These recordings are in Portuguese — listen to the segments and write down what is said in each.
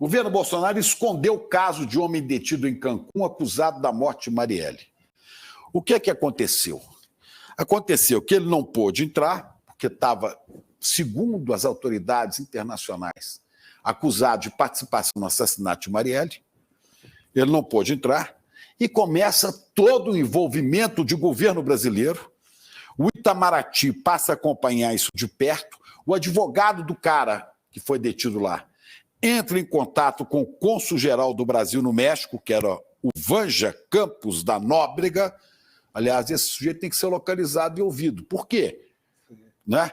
O governo Bolsonaro escondeu o caso de homem detido em Cancún acusado da morte de Marielle. O que é que aconteceu? Aconteceu que ele não pôde entrar, porque estava, segundo as autoridades internacionais, acusado de participação no assassinato de Marielle. Ele não pôde entrar e começa todo o envolvimento de governo brasileiro. O Itamaraty passa a acompanhar isso de perto. O advogado do cara que foi detido lá entra em contato com o cônsul-geral do Brasil no México, que era o Vanja Campos da Nóbrega. Aliás, esse sujeito tem que ser localizado e ouvido. Por quê? Né?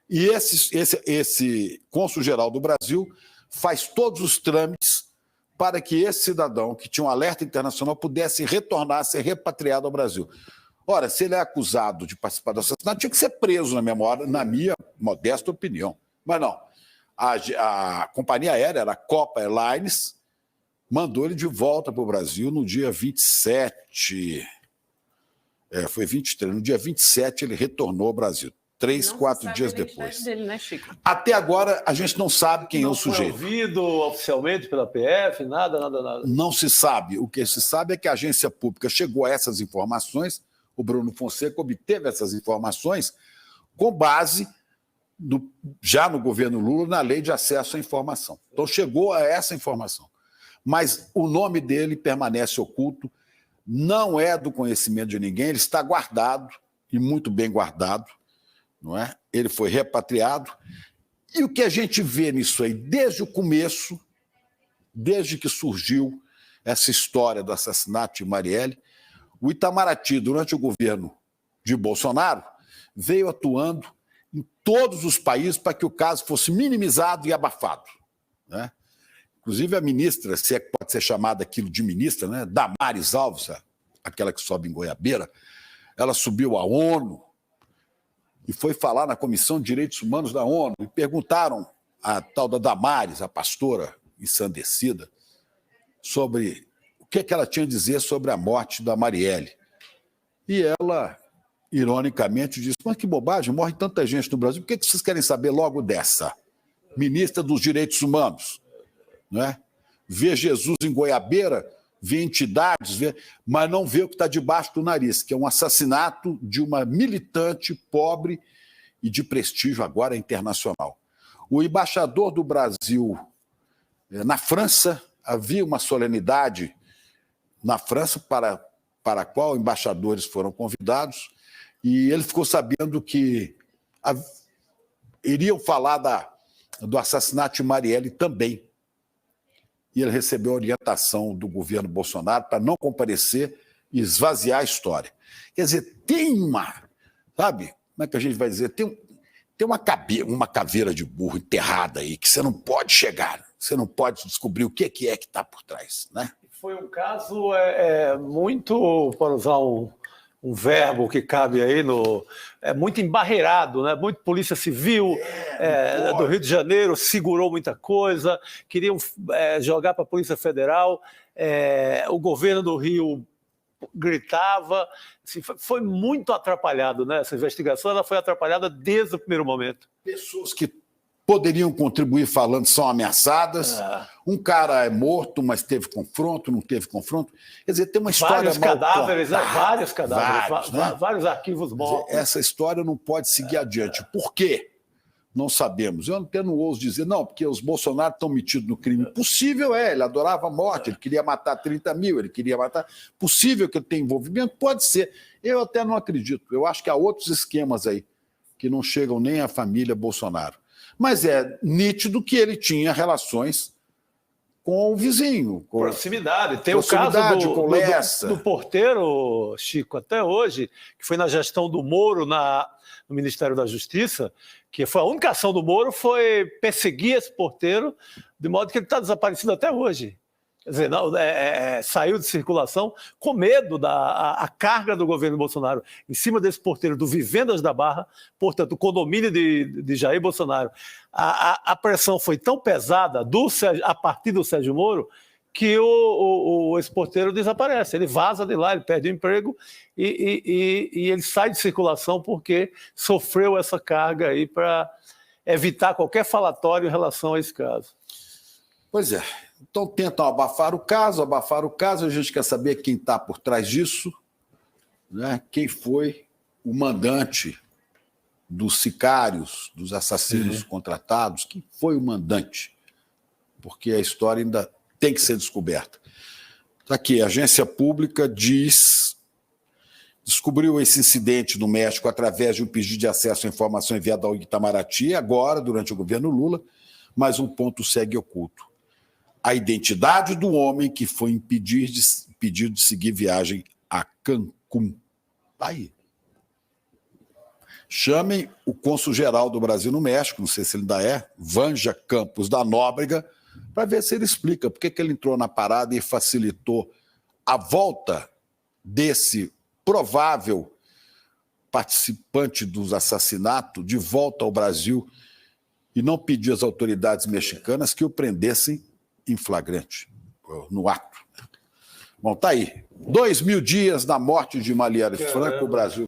E esse cônsul-geral do Brasil faz todos os trâmites para que esse cidadão, que tinha um alerta internacional, pudesse retornar, ser repatriado ao Brasil. Ora, se ele é acusado de participar do assassinato, tinha que ser preso, na minha modesta opinião. Mas não. A companhia aérea, era a Copa Airlines, mandou ele de volta para o Brasil no dia 27. Foi 23. No dia 27 ele retornou ao Brasil. 4 dias depois. Dele, né, Chico? Até agora, a gente não sabe quem é o sujeito. Não foi ouvido oficialmente pela PF, nada. Não se sabe. O que se sabe é que a agência pública chegou a essas informações, o Bruno Fonseca obteve essas informações com base já no governo Lula, na lei de acesso à informação. Então, chegou a essa informação. Mas o nome dele permanece oculto, não é do conhecimento de ninguém, ele está guardado, e muito bem guardado, não é? Ele foi repatriado. E o que a gente vê nisso aí, desde o começo, desde que surgiu essa história do assassinato de Marielle, o Itamaraty, durante o governo de Bolsonaro, veio atuando em todos os países para que o caso fosse minimizado e abafado, né? Inclusive a ministra, se é que pode ser chamada aquilo de ministra, né? Damares Alves, aquela que sobe em Goiabeira, ela subiu à ONU e foi falar na Comissão de Direitos Humanos da ONU e perguntaram à tal da Damares, a pastora ensandecida, sobre o que ela tinha a dizer sobre a morte da Marielle. E ela, ironicamente, disse: mas que bobagem, morre tanta gente no Brasil, por que vocês querem saber logo dessa? Ministra dos Direitos Humanos, não é? Vê Jesus em Goiabeira, vê entidades, mas não vê o que está debaixo do nariz, que é um assassinato de uma militante pobre e de prestígio agora internacional. O embaixador do Brasil na França, havia uma solenidade na França para a qual embaixadores foram convidados, e ele ficou sabendo que iriam falar do assassinato de Marielle também. E ele recebeu a orientação do governo Bolsonaro para não comparecer e esvaziar a história. Quer dizer, tem uma, sabe, como é que a gente vai dizer, tem uma caveira de burro enterrada aí, que você não pode chegar, você não pode descobrir o que é que está por trás, né? Foi um caso muito, para usar um verbo que cabe aí, muito embarreirado, né? Muito Polícia Civil do Rio de Janeiro segurou muita coisa, queriam jogar para a Polícia Federal, o governo do Rio gritava, assim, foi muito atrapalhado, né? Essa investigação ela foi atrapalhada desde o primeiro momento. Pessoas que poderiam contribuir falando são ameaçadas. Um cara é morto, mas teve confronto, não teve confronto. Quer dizer, tem uma história vários cadáveres, vários arquivos mortos. Dizer, essa história não pode seguir adiante. Por quê? Não sabemos. Eu até não ouso dizer, não, porque os Bolsonaro estão metidos no crime. Possível ele adorava a morte, ele queria matar 30 mil, ele queria matar... Possível que ele tenha envolvimento? Pode ser. Eu até não acredito. Eu acho que há outros esquemas aí que não chegam nem à família Bolsonaro. Mas é nítido que ele tinha relações com o vizinho. Com proximidade. Tem o caso do porteiro, Chico, até hoje, que foi na gestão do Moro no Ministério da Justiça, que foi a única ação do Moro foi perseguir esse porteiro, de modo que ele está desaparecido até hoje. Quer dizer, saiu de circulação com medo da carga do governo Bolsonaro em cima desse porteiro do Vivendas da Barra, portanto, o condomínio de Jair Bolsonaro. A pressão foi tão pesada a partir do Sérgio Moro que esse porteiro desaparece, ele vaza de lá, ele perde o emprego e ele sai de circulação porque sofreu essa carga aí para evitar qualquer falatório em relação a esse caso. Pois é. Então tentam abafar o caso, a gente quer saber quem está por trás disso, né? Quem foi o mandante dos sicários, dos assassinos contratados, quem foi o mandante, porque a história ainda tem que ser descoberta. Está aqui, a agência pública descobriu esse incidente no México através de um pedido de acesso à informação enviado ao Itamaraty, agora, durante o governo Lula, mas um ponto segue oculto. A identidade do homem que foi impedido de seguir viagem a Cancún. Está aí. Chamem o cônsul-geral do Brasil no México, não sei se ele ainda é, Vanja Campos da Nóbrega, para ver se ele explica por que ele entrou na parada e facilitou a volta desse provável participante dos assassinatos de volta ao Brasil e não pediu às autoridades mexicanas que o prendessem em flagrante, no ato. Bom, tá aí. 2000 dias da morte de Marielle Franco, o Brasil...